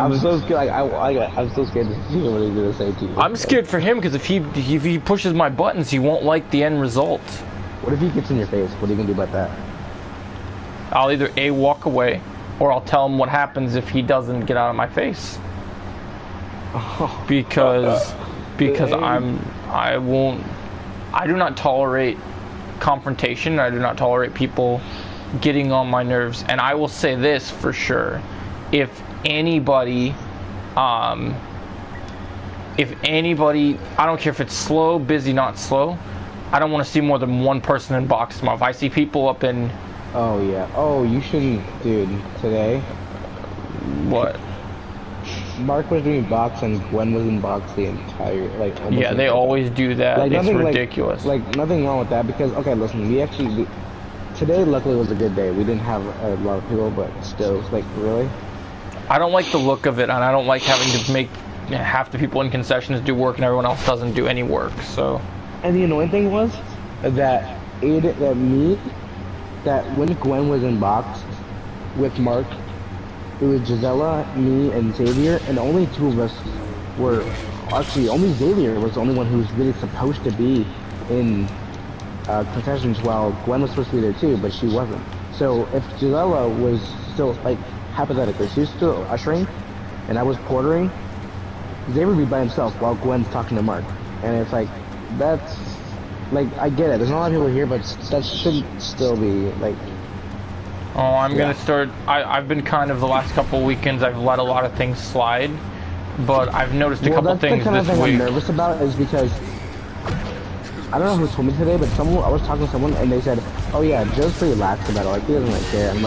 I'm so scared. I'm so scared to see what he's gonna say to you. I'm scared for him because if he pushes my buttons, he won't like the end result. What if he gets in your face? What are you gonna do about that? I'll either A, walk away, or I'll tell him what happens if he doesn't get out of my face. Because I do not tolerate confrontation. I do not tolerate people getting on my nerves. And I will say this for sure: if anybody, I don't care if it's slow, busy, not slow, I don't want to see more than one person in box tomorrow. If I see people up in... Oh, yeah. Oh, you shouldn't... Dude, today... What? Mark was doing box and Gwen was in box the entire... Yeah, they always do that. Like, it's ridiculous. Nothing wrong with that because... Okay, listen, today, luckily, was a good day. We didn't have a lot of people, but still, really? I don't like the look of it, and I don't like having to make half the people in concessions do work and everyone else doesn't do any work, so... And the annoying thing was that when Gwen was in box with Mark, it was Gisela, me, and Xavier, and only two of us were... Actually, only Xavier was the only one who was really supposed to be in concessions while Gwen was supposed to be there too, but she wasn't. So if Gisela was still, hypothetically, she was still ushering, and I was portering, Xavier would be by himself while Gwen's talking to Mark. And it's that's... I get it, there's not a lot of people here, but that should still be, Oh, I'm gonna start... I've been kind of, the last couple weekends, I've let a lot of things slide, but I've noticed a couple things this week. That's the kind of thing I'm nervous about, is because... I don't know who told me today, but I was talking to someone, and they said, oh yeah, Joe's pretty lax about it, he doesn't care. I'm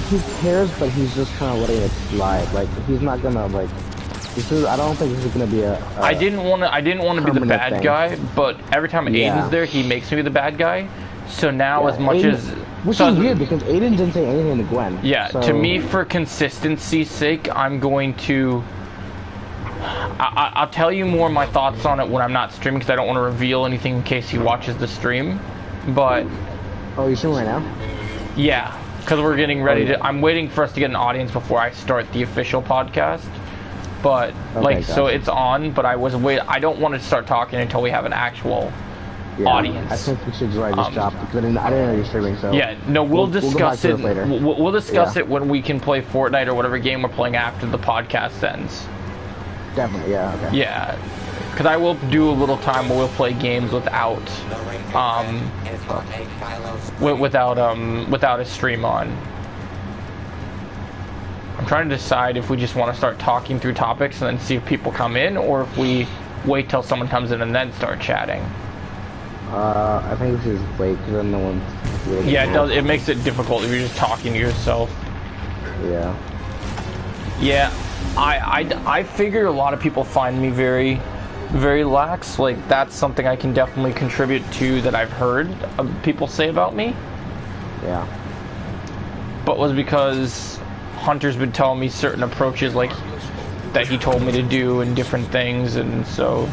he cares, but he's just kind of letting it slide. He's not gonna, I don't think this is gonna be I didn't want to be the bad guy, but every time Aiden's there, he makes me the bad guy. So now, as much Aiden, as... Which is weird, because Aiden didn't say anything to Gwen. Yeah, so... to me, for consistency's sake, I'm going to... I'll tell you more of my thoughts on it when I'm not streaming, because I don't want to reveal anything in case he watches the stream, but... Oh, you're streaming right now? Yeah, because we're getting ready to... I'm waiting for us to get an audience before I start the official podcast. But, so it's on, but I don't want to start talking until we have an actual audience. I think we should try this job, because I didn't know you're streaming, so... Yeah, no, we'll discuss it later. We'll discuss it when we can play Fortnite or whatever game we're playing after the podcast ends. Definitely, yeah, okay. Yeah, because I will do a little time where we'll play games without a stream on. I'm trying to decide if we just want to start talking through topics and then see if people come in, or if we wait till someone comes in and then start chatting. I think we should just wait, because then no one's really... Yeah, it makes it difficult if you're just talking to yourself. Yeah. Yeah, I figure a lot of people find me very, very lax. That's something I can definitely contribute to that I've heard people say about me. Yeah. But was because Hunter's been telling me certain approaches that he told me to do and different things, and so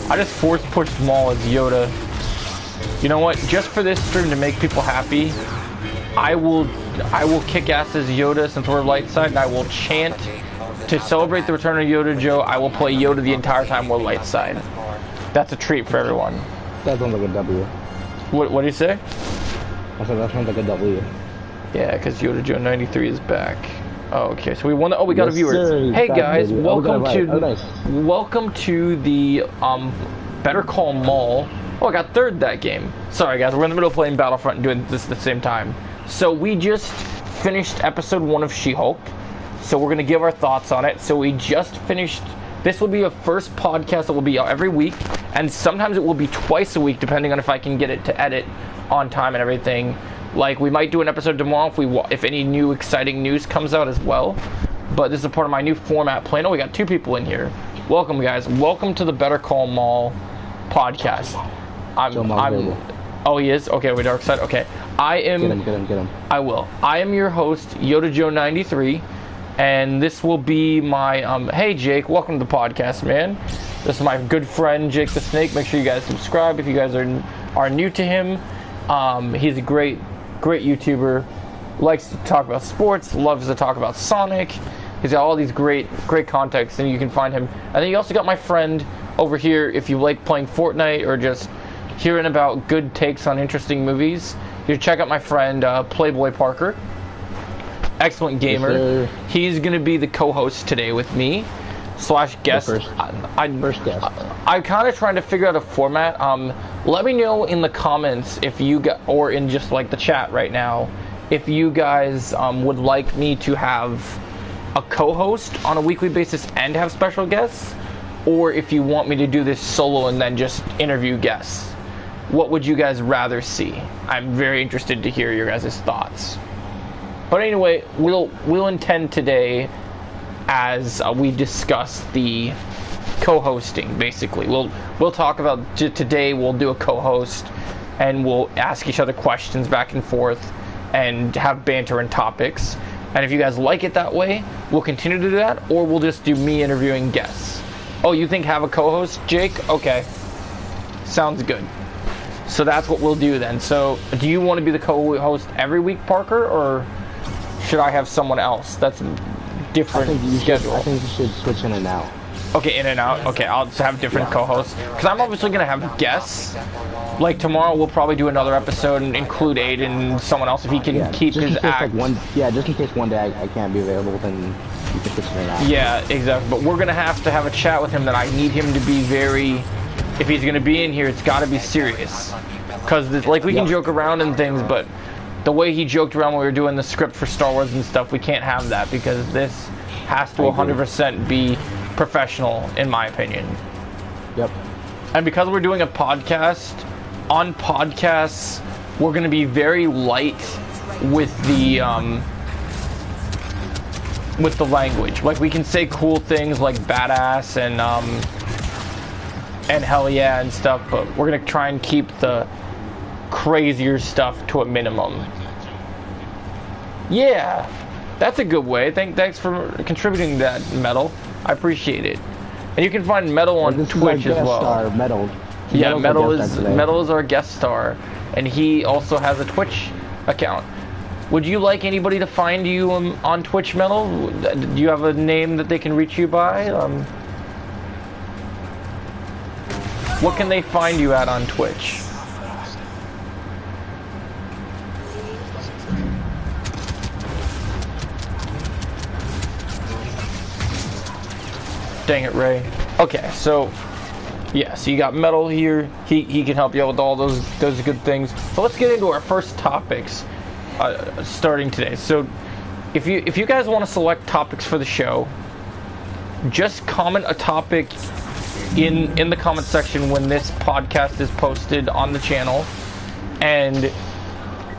I just force pushed Maul as Yoda. You know what? Just for this stream to make people happy, I will kick ass as Yoda since we're light side, and I will chant to celebrate the return of Yoda Joe. I will play Yoda the entire time we're light side. That's a treat for everyone. That sounds like a W. What do you say? I said that sounds like a W. Yeah, because Yoda Joe 93 is back. Oh, okay, so we won. We got a viewer. Sir, hey guys, welcome nice. welcome to the Better Call Maul. Oh, I got third that game. Sorry guys, we're in the middle of playing Battlefront and doing this at the same time. So we just finished episode 1 of She-Hulk. So we're gonna give our thoughts on it. So we just finished. This will be a first podcast that will be out every week, and sometimes it will be twice a week, depending on if I can get it to edit on time and everything. We might do an episode tomorrow if any new exciting news comes out as well. But this is a part of my new format plan. Oh, we got 2 people in here. Welcome, guys. Welcome to the Better Call Maul podcast. Oh, he is? Okay, we're dark side. Okay. I am... Get him. I will. I am your host, Yoda Joe 93. And this will be my... hey, Jake. Welcome to the podcast, man. This is my good friend, Jake the Snake. Make sure you guys subscribe if you guys are new to him. He's a great YouTuber, likes to talk about sports, loves to talk about Sonic, He's got all these great contacts, and you can find him. And then you also got my friend over here. If you like playing Fortnite or just hearing about good takes on interesting movies, you should check out my friend Playboy Parker. Excellent gamer. Yes, he's gonna be the co-host today with me / guest. First guest. I'm kind of trying to figure out a format. Let me know in the comments if you got, or in just like the chat right now, if you guys would like me to have a co-host on a weekly basis and have special guests, or if you want me to do this solo and then just interview guests. What would you guys rather see? I'm very interested to hear your guys' thoughts. But anyway, we'll intend today as we discuss the co-hosting. Basically, we'll talk about today. We'll do a co-host, and we'll ask each other questions back and forth, and have banter and topics. And if you guys like it that way, we'll continue to do that, or we'll just do me interviewing guests. Oh, you think have a co-host, Jake? Okay, sounds good. So that's what we'll do then. So, do you want to be the co-host every week, Parker, or should I have someone else? That's a different schedule. I think you should switch in and out. Okay, in and out. Okay, I'll just have different co-hosts. Because I'm obviously going to have guests. Like tomorrow, we'll probably do another episode and include Aiden and someone else if he can keep his act. Just in case one day I can't be available, then you can switch in and out. Yeah, exactly. But we're going to have a chat with him that I need him to be very... If he's going to be in here, it's got to be serious. Because, like, we can joke around and things, but the way he joked around when we were doing the script for Star Wars and stuff, we can't have that, because this has to 100% be professional, in my opinion. Yep. And because we're doing a podcast, on podcasts, we're going to be very light with the language. Like, we can say cool things like badass and hell yeah and stuff, but we're going to try and keep the crazier stuff to a minimum. Yeah, that's a good way. Thanks for contributing that, Metal. I appreciate it. And you can find Metal on Twitch as well. Star, Metal. Yeah, Metal is our guest star, and he also has a Twitch account. Would you like anybody to find you on Twitch, Metal? Do you have a name that they can reach you by? What can they find you at on Twitch? Dang it, Ray. Okay, so yeah, so you got Metal here. He can help you out with all those good things. So let's get into our first topics starting today. So if you guys want to select topics for the show, just comment a topic in the comment section when this podcast is posted on the channel, and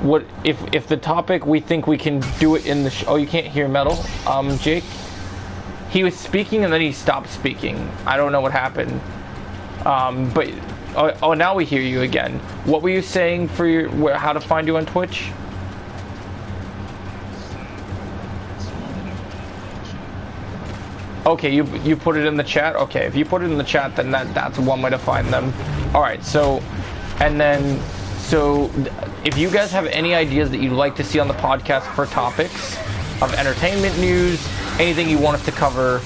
what if the topic we think we can do it in the oh, you can't hear Metal, Jake. He was speaking and then he stopped speaking. I don't know what happened. But now we hear you again. What were you saying for how to find you on Twitch? Okay, you put it in the chat. Okay, if you put it in the chat, then that's one way to find them. All right, so if you guys have any ideas that you'd like to see on the podcast for topics of entertainment news, anything you want us to cover,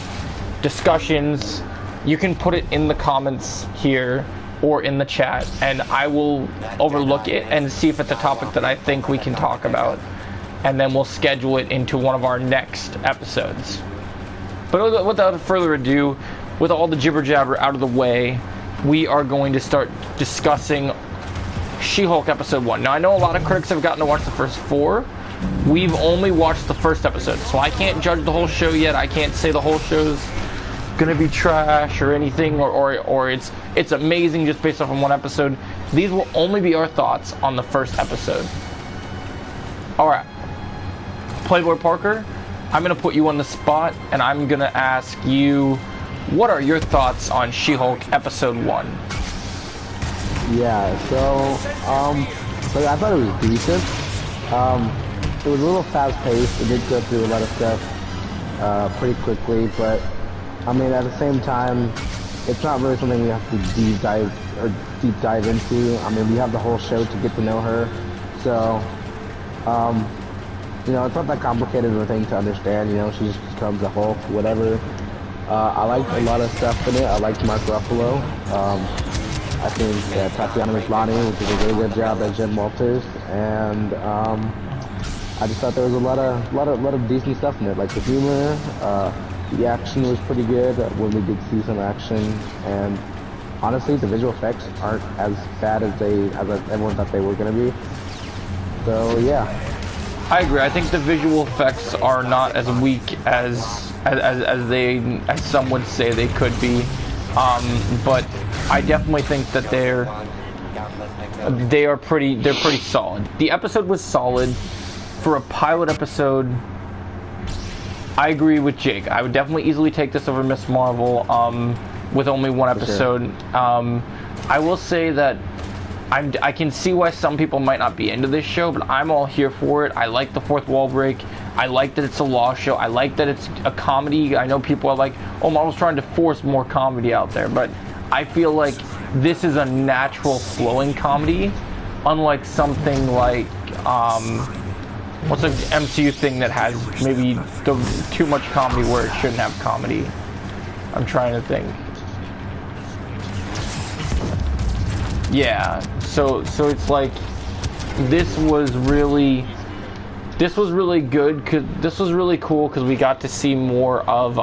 discussions, you can put it in the comments here or in the chat, and I will overlook it and see if it's a topic that I think we can talk about, and then we'll schedule it into one of our next episodes. But without further ado, with all the jibber jabber out of the way, we are going to start discussing She-Hulk episode 1. Now, I know a lot of critics have gotten to watch the first 4. We've only watched the first episode, so I can't judge the whole show yet. I can't say the whole show's gonna be trash or anything, or it's amazing just based off of one episode. These will only be our thoughts on the first episode. Alright, Playboy Parker, I'm gonna put you on the spot, and I'm gonna ask you, what are your thoughts on She-Hulk episode 1? Yeah, so I thought it was decent. It was a little fast-paced. It did go through a lot of stuff pretty quickly, but I mean, at the same time, it's not really something we have to deep dive into. I mean, we have the whole show to get to know her, so You know, it's not that complicated of a thing to understand. You know, she just becomes a Hulk, whatever. I liked a lot of stuff in it. I liked Mark Ruffalo. I think Tatiana Maslany did a really good job as Jen Walters, and I just thought there was a lot of decent stuff in it, like the humor. The action was pretty good when we did see some action, and honestly, the visual effects aren't as bad as everyone thought they were gonna be. So yeah, I agree. I think the visual effects are not as weak as some would say they could be, but I definitely think that they're pretty solid. The episode was solid for a pilot episode. I agree with Jake. I would definitely easily take this over Miss Marvel with only one episode. Sure. I will say that I can see why some people might not be into this show, but I'm all here for it. I like the fourth wall break. I like that it's a law show. I like that it's a comedy. I know people are like, oh, Marvel's trying to force more comedy out there, but I feel like this is a natural flowing comedy, unlike something like what's an MCU thing that has maybe too much comedy where it shouldn't have comedy. I'm trying to think. Yeah, so it's like this was really good, cause this was really cool because we got to see more of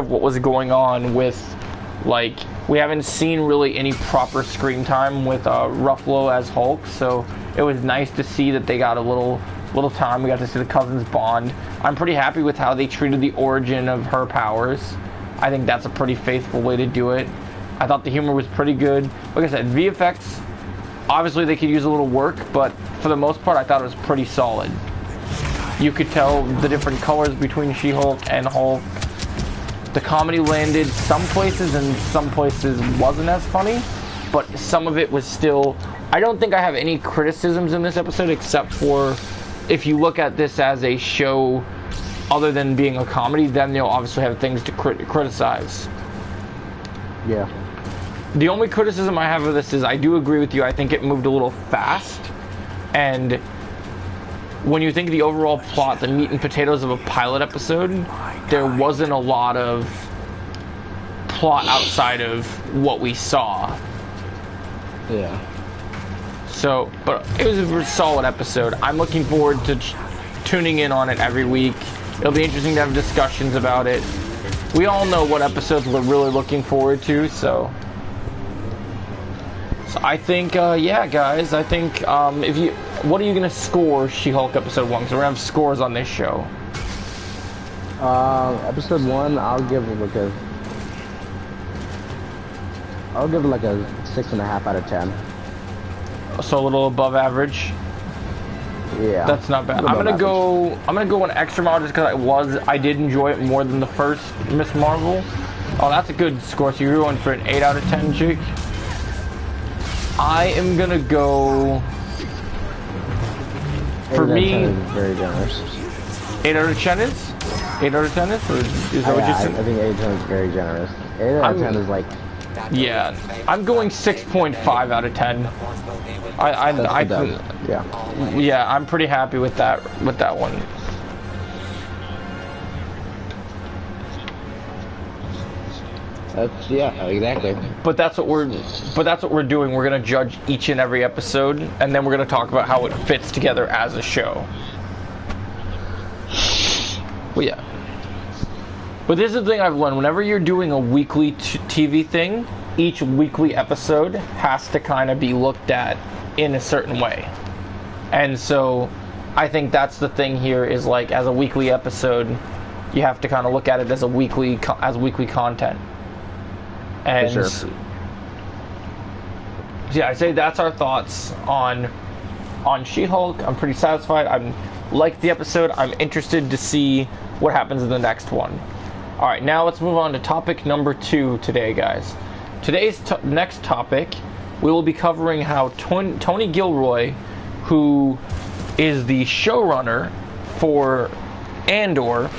what was going on with, like, we haven't seen really any proper screen time with Ruffalo as Hulk, so it was nice to see that they got a little time. We got to see the cousins bond. I'm pretty happy with how they treated the origin of her powers. I think that's a pretty faithful way to do it. I thought the humor was pretty good. Like I said, VFX, obviously they could use a little work, but for the most part, I thought it was pretty solid. You could tell the different colors between She-Hulk and Hulk. The comedy landed some places, and some places wasn't as funny, but some of it was still... I don't think I have any criticisms in this episode, except for if you look at this as a show other than being a comedy, then you'll obviously have things to criticize. Yeah. The only criticism I have of this is I do agree with you. I think it moved a little fast, and when you think of the overall plot, the meat and potatoes of a pilot episode, there wasn't a lot of plot outside of what we saw. Yeah. So, but it was a solid episode. I'm looking forward to tuning in on it every week. It'll be interesting to have discussions about it. We all know what episodes we're really looking forward to, so I think, yeah, guys, I think, what are you going to score She-Hulk episode 1? Because we're going to have scores on this show. Episode 1, I'll give it like a 6.5 out of 10. So a little above average. Yeah. That's not bad. I'm gonna go an extra mile just because I did enjoy it more than the first Miss Marvel. Oh, that's a good score. So you're going for an 8 out of 10, Jake? I am gonna go, for me, very generous. 8 out of 10 is? 8 out of 10 is? Or is that what you said? I think 8 out of 10 is very generous. 8 out of 10 is like... Yeah, I'm going 6.5 out of 10. Yeah, I'm pretty happy with that one. Yeah, exactly. But that's what we're doing. We're gonna judge each and every episode, and then we're gonna talk about how it fits together as a show. Well, yeah. But this is the thing I've learned. Whenever you're doing a weekly TV thing, each weekly episode has to kind of be looked at in a certain way. And so I think that's the thing here, is like, as a weekly episode, you have to kind of look at it as weekly content. And for sure. Yeah, I'd say that's our thoughts on She-Hulk. I'm pretty satisfied. I like the episode. I'm interested to see what happens in the next one. All right, now let's move on to topic number 2 today, guys. Today's next topic, we will be covering how Tony Gilroy, who is the showrunner for Andor.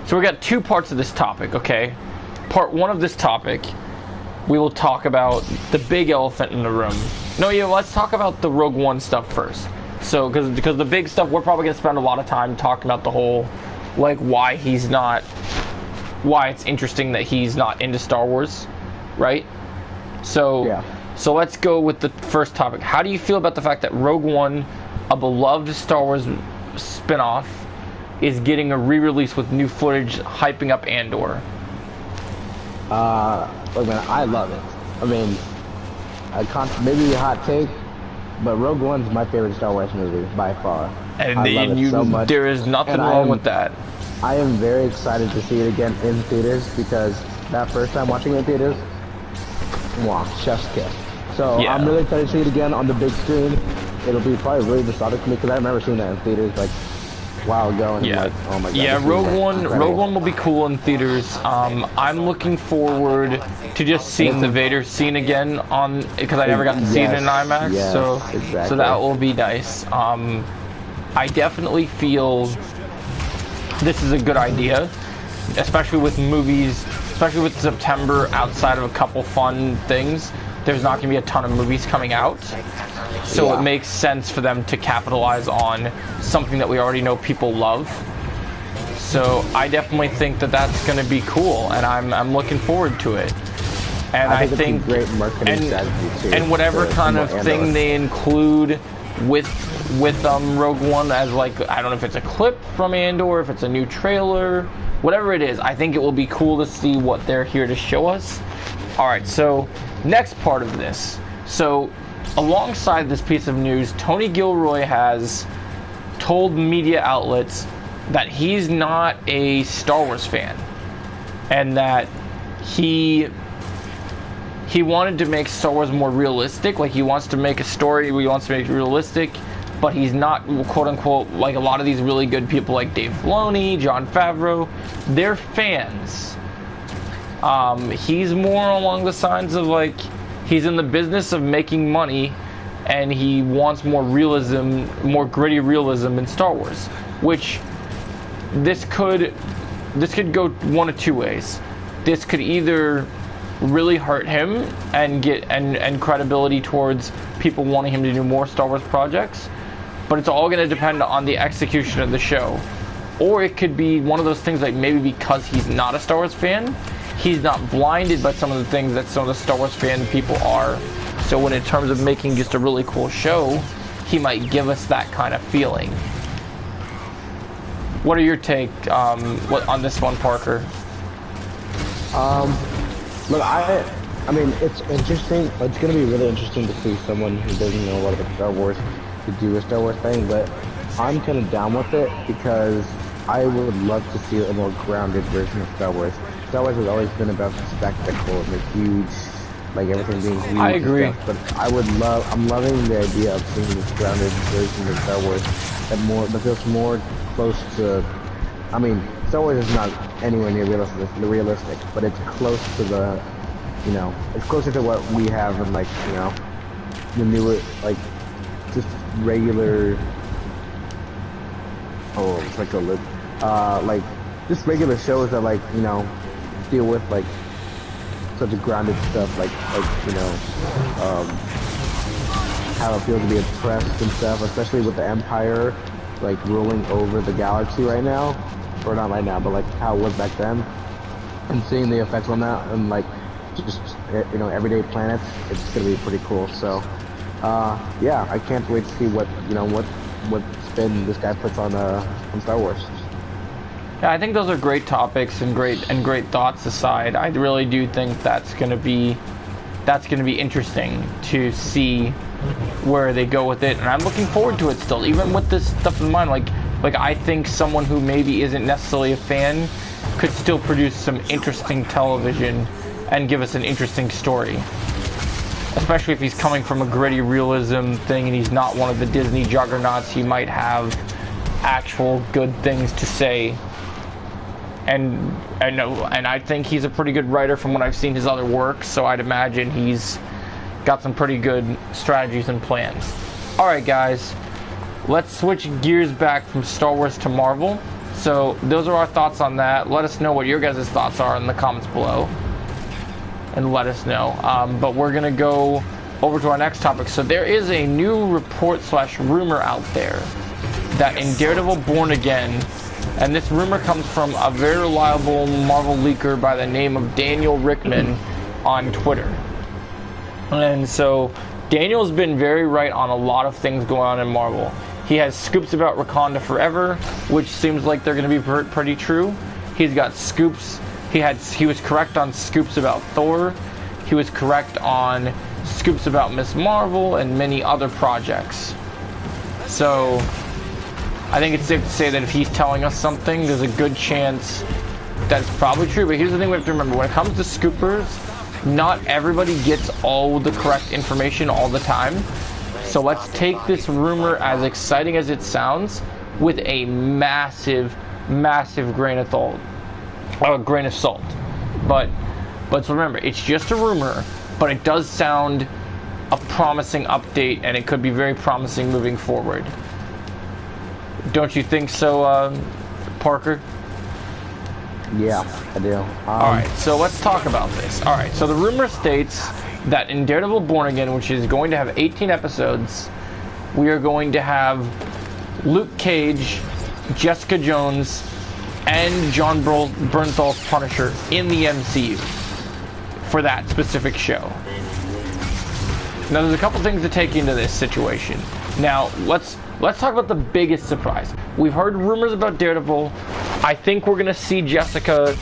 So we got 2 parts of this topic, okay? Part 1 of this topic, we will talk about the big elephant in the room. No, yeah, let's talk about the Rogue One stuff first. So, because the big stuff, we're probably gonna spend a lot of time talking about the whole, like, why it's interesting that he's not into Star Wars, right? So, Yeah. so let's go with the first topic. How do you feel about the fact that Rogue One, a beloved Star Wars spin-off, is getting a re-release with new footage hyping up Andor? Look, man, I love it. I mean, maybe a hot take, but Rogue One's my favorite Star Wars movie by far. And I love it so much. There is nothing wrong with that. I am very excited to see it again in theaters because that first time watching it in theaters, wow, chef's kiss. So Yeah. I'm really excited to see it again on the big screen. It'll be probably really nostalgic for me because I remember seeing that in theaters like a while ago, and Yeah. like, oh my god. Yeah, this is Rogue incredible. One will be cool in theaters. I'm looking forward to just seeing the Vader scene again because I never got to see it in IMAX. Yes, so exactly. that will be nice. I definitely feel this is a good idea, especially with movies, especially with September. Outside of a couple fun things, there's not going to be a ton of movies coming out. So Yeah. it makes sense for them to capitalize on something that we already know people love. So I definitely think that that's going to be cool, and I'm looking forward to it. And I think it's a great marketing strategy too. and whatever to kind of promote thing Andor. they include with Rogue One, as like, I don't know if it's a clip from Andor, if it's a new trailer, whatever it is, I think it will be cool to see what they're here to show us. All right, so next part of this. So alongside this piece of news, Tony Gilroy has told media outlets that he's not a Star Wars fan, and that he wanted to make Star Wars more realistic. Like, he wants to make a story where he wants to make it realistic, but he's not, quote unquote, like a lot of these really good people like Dave Filoni, Jon Favreau. They're fans. He's more along the signs of, like, he's in the business of making money, and he wants more realism, more gritty realism in Star Wars. Which this could go one of two ways. This could either really hurt him and get and credibility towards people wanting him to do more Star Wars projects, but it's all going to depend on the execution of the show. Or it could be one of those things, like, maybe because he's not a Star Wars fan, he's not blinded by some of the things that some of the Star Wars fan people are. So when in terms of making just a really cool show, he might give us that kind of feeling. What are your take on this one, Parker? Look, I mean, it's interesting. It's going to be really interesting to see someone who doesn't know a lot about Star Wars to do a Star Wars thing, but I'm kind of down with it because I would love to see a more grounded version of Star Wars. Star Wars has always been about the spectacle and the huge, like, everything being huge. I agree. And stuff, but I'm loving the idea of seeing this grounded version of Star Wars that feels more close to, I mean, Star Wars is not anywhere near realistic, but it's close to the, you know, it's closer to what we have in, like, you know, the newer, like, just regular, oh, it's like a lip, like, just regular shows that, like, you know, deal with, like, such a grounded stuff, like, you know, how it feels to be oppressed and stuff, especially with the Empire, like, ruling over the galaxy right now. Or not right now, but like how it was back then, and seeing the effects on that, and like just, you know, everyday planets, it's gonna be pretty cool. So, yeah, I can't wait to see what, you know, what spin this guy puts on Star Wars. Yeah, I think those are great topics and great thoughts aside. I really do think that's gonna be interesting to see where they go with it, and I'm looking forward to it still, even with this stuff in mind. Like, I think someone who maybe isn't necessarily a fan could still produce some interesting television and give us an interesting story. Especially if he's coming from a gritty realism thing and he's not one of the Disney juggernauts, he might have actual good things to say. And I think he's a pretty good writer from what I've seen his other work, so I'd imagine he's got some pretty good strategies and plans. Alright, guys. Let's switch gears back from Star Wars to Marvel. So those are our thoughts on that. Let us know what your guys' thoughts are in the comments below, and let us know. But we're gonna go over to our next topic. So there is a new report / rumor out there that in Daredevil Born Again, and this rumor comes from a very reliable Marvel leaker by the name of Daniel Rickman on Twitter. And so Daniel's been very right on a lot of things going on in Marvel. He has scoops about Wakanda Forever, which seems like they're going to be pretty true. He's got scoops. He was correct on scoops about Thor. He was correct on scoops about Ms. Marvel and many other projects. So I think it's safe to say that if he's telling us something, there's a good chance that it's probably true. But here's the thing we have to remember. When it comes to scoopers, not everybody gets all the correct information all the time. So let's take this rumor, as exciting as it sounds, with a massive, massive grain of salt. But remember, it's just a rumor, but it does sound a promising update, and it could be very promising moving forward. Don't you think so, Parker? Yeah, I do. Alright, so let's talk about this. Alright, so the rumor states that in Daredevil Born Again, which is going to have 18 episodes, we are going to have Luke Cage, Jessica Jones, and John Bernthal's Punisher in the MCU for that specific show. Now, there's a couple things to take into this situation. Now, let's talk about the biggest surprise. We've heard rumors about Daredevil. I think we're going to see Jessica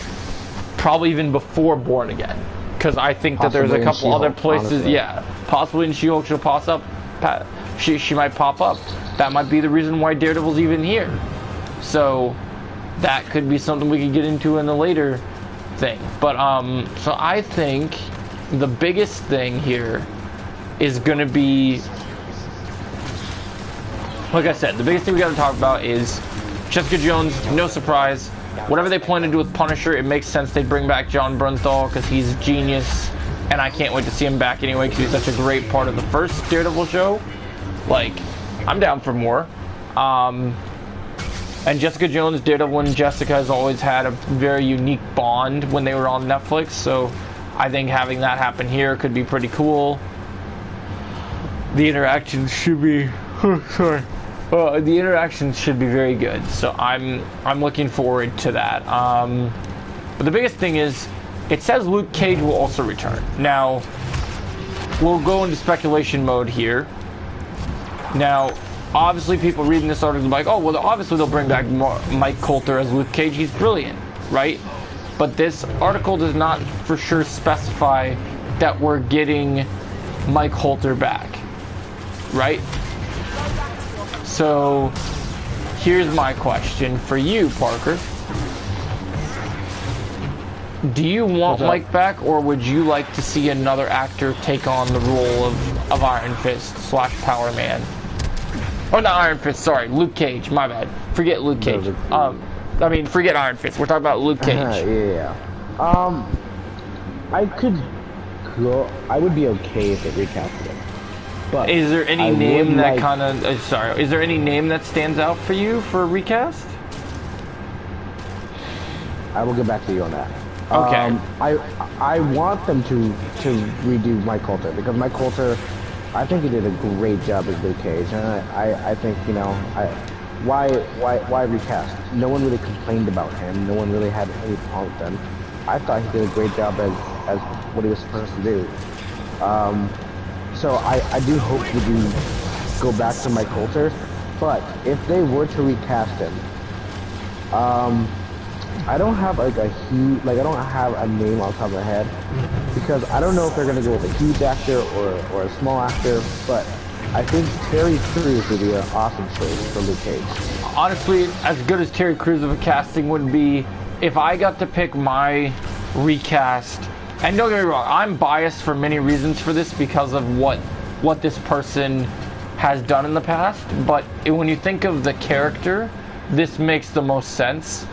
probably even before Born Again, because I think that there's a couple other places. Honestly. Yeah, possibly in She-Hulk she'll pop up. She might pop up. That might be the reason why Daredevil's even here. So that could be something we could get into in a later thing. But so I think the biggest thing here is going to be, like I said, the biggest thing we got to talk about is Jessica Jones. No surprise. Whatever they plan to do with Punisher, it makes sense they'd bring back John Bernthal because he's a genius, and I can't wait to see him back anyway because he's such a great part of the first Daredevil show. Like, I'm down for more. And Jessica Jones, Daredevil, and Jessica has always had a very unique bond when they were on Netflix, so I think having that happen here could be pretty cool. The interactions should be... the interactions should be very good, so I'm looking forward to that. But the biggest thing is, it says Luke Cage will also return. Now, we'll go into speculation mode here. Now, obviously people reading this article are like, oh, well, obviously they'll bring back Mike Coulter as Luke Cage. He's brilliant, right? But this article does not for sure specify that we're getting Mike Coulter back, right? So, here's my question for you, Parker. Do you want Mike back, or would you like to see another actor take on the role of Iron Fist / Power Man? Oh, not Iron Fist, sorry, Luke Cage, my bad. Forget Luke Cage. Forget Iron Fist. We're talking about Luke Cage. Yeah. I would be okay if it recasted him. But is there any name that kind of... is there any name that stands out for you for a recast? I will get back to you on that. Okay. I want them to redo Mike Coulter, because Mike Coulter, I think he did a great job as Luke Cage, and I think, you know, why recast? No one really complained about him. No one really had any problem with him. I thought he did a great job as what he was supposed to do. So I do hope we do go back to Mike Coulter, but if they were to recast him, I don't have like a huge, I don't have a name on top of my head, because I don't know if they're gonna go with a huge actor or a small actor, but I think Terry Crews would be an awesome choice for Luke Cage. Honestly, as good as Terry Crews of a casting would be, if I got to pick my recast. And don't get me wrong, I'm biased for many reasons for this because of what this person has done in the past. But when you think of the character, this makes the most sense.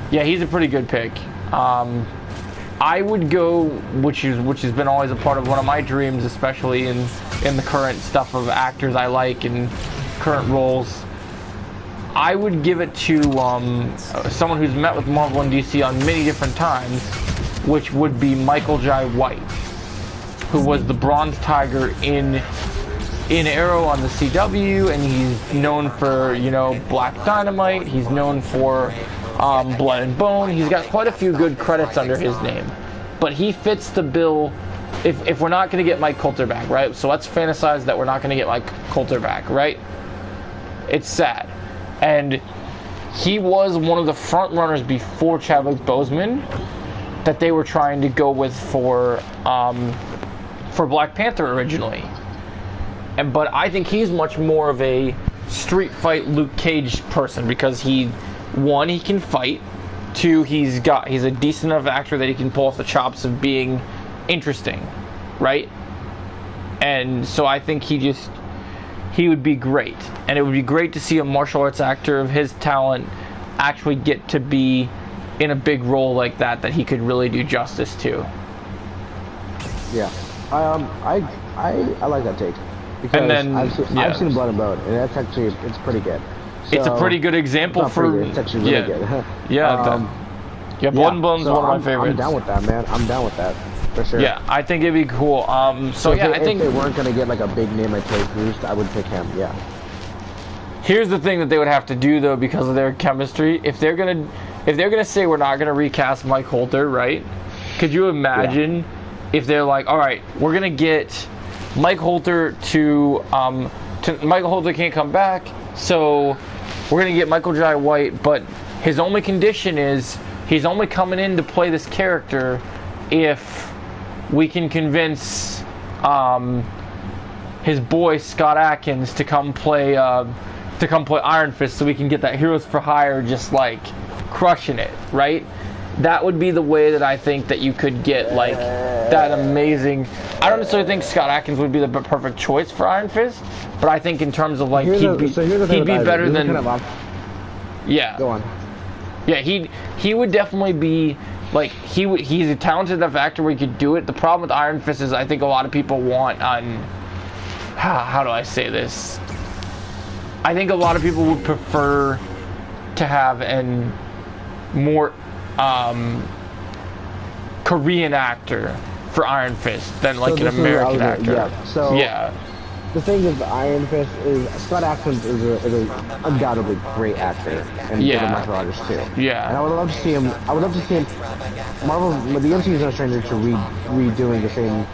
Yeah, he's a pretty good pick. I would go, which has been always a part of one of my dreams, especially in the current stuff of actors I like and current roles. I would give it to someone who's met with Marvel and DC on many different times, which would be Michael Jai White. who was the Bronze Tiger in Arrow on the CW, and he's known for, you know, Black Dynamite. He's known for Blood and Bone. He's got quite a few good credits under his name, but he fits the bill. If we're not going to get Mike Coulter back, right? So let's fantasize that we're not going to get Mike Coulter back, right? It's sad. And he was one of the front runners before Chadwick Boseman that they were trying to go with for Black Panther originally. But I think he's much more of a street fight Luke Cage person, because one, he can fight. Two, he's a decent enough actor that he can pull off the chops of being interesting, right? And so I think he would be great. And it would be great to see a martial arts actor of his talent actually get to be in a big role like that he could really do justice to. Yeah. I like that take. Because and then I've seen Blood and Bone, and that's actually, it's pretty good. So, it's a pretty good example for... It's actually really good. Blood and Bone's one of my favorites. I'm down with that, man. I'm down with that. For sure. Yeah, I think it'd be cool. I think if they weren't gonna get like a big name like Terry Crews, I would pick him. Yeah. Here's the thing that they would have to do though, because of their chemistry. If they're gonna say we're not gonna recast Mike Coulter, right? Could you imagine if they're like, all right, we're gonna get Mike Coulter to Michael Coulter can't come back, so we're gonna get Michael Jai White, but his only condition is he's only coming in to play this character if we can convince his boy Scott Adkins to come play Iron Fist, so we can get that Heroes for Hire just like crushing it, right? That would be the way that I think that you could get like that amazing. I don't necessarily think Scott Adkins would be the perfect choice for Iron Fist, but I think in terms of like he'd be better than. Yeah. Go on. Yeah, he would definitely be like he's a talented enough actor where he could do it. The problem with Iron Fist is I think a lot of people want on how do I say this? I think a lot of people would prefer to have an more Korean actor for Iron Fist than like an American actor. Yeah. So the thing with Iron Fist is Scott Adkins is an undoubtedly great actor and good martial artist too. Yeah. And I would love to see him. Marvel, the MCU is no stranger to redoing the same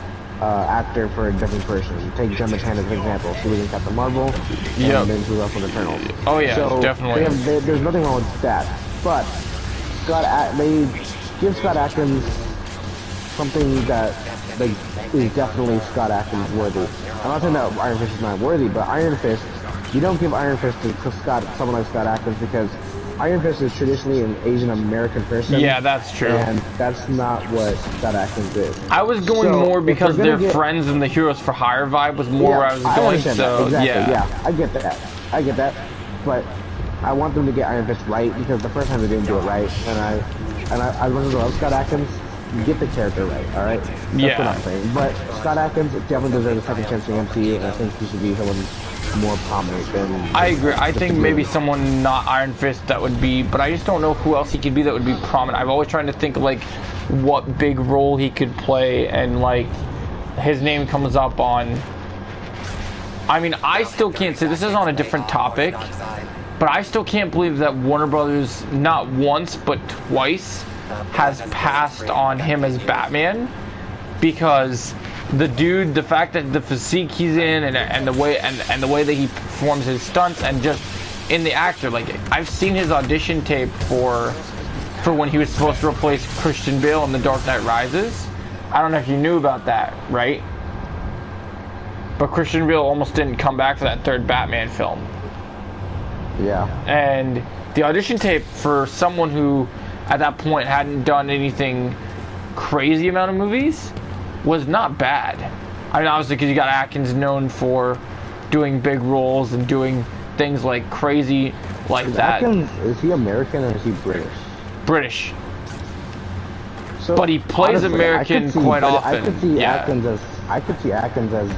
actor for a different person. Take Gemma Chan as an example. She was in Captain Marvel, and then she left with Eternals. Oh yeah, so definitely. There's nothing wrong with that, but they give Scott Adkins something that is definitely Scott Adkins worthy. I'm not saying that Iron Fist is not worthy, but Iron Fist, you don't give Iron Fist to someone like Scott Adkins, because Iron Fist is traditionally an Asian American person. Yeah, that's true. And that's not what Scott Adkins is. I was going more because they're friends and the Heroes for Hire vibe was more where I was going. So exactly. Yeah, I get that. But I want them to get Iron Fist right, because the first time they didn't do it right, and I love Scott Adkins. Get the character right, all right? That's what I'm saying. But Scott Adkins definitely deserves a second chance in the MCU, and I think he should be someone more prominent than. I agree. I think maybe someone not Iron Fist that would be, but I just don't know who else he could be that would be prominent. I've always tried to think of like what big role he could play, and like his name comes up on. I mean, I still can't say, this is on a different topic, but I still can't believe that Warner Brothers not once but twice has passed on him as Batman, because the fact that the physique he's in and the way that he performs his stunts, and just in the actor, like I've seen his audition tape for when he was supposed to replace Christian Bale in The Dark Knight Rises. I don't know if you knew about that, right? But Christian Bale almost didn't come back for that third Batman film. Yeah. And the audition tape for someone who at that point hadn't done anything crazy amount of movies was not bad. I mean, obviously because you got Atkins known for doing big roles and doing things like crazy like that. Atkins, is he American or is he British? British. So, but he plays honestly, American quite often. I could see Atkins as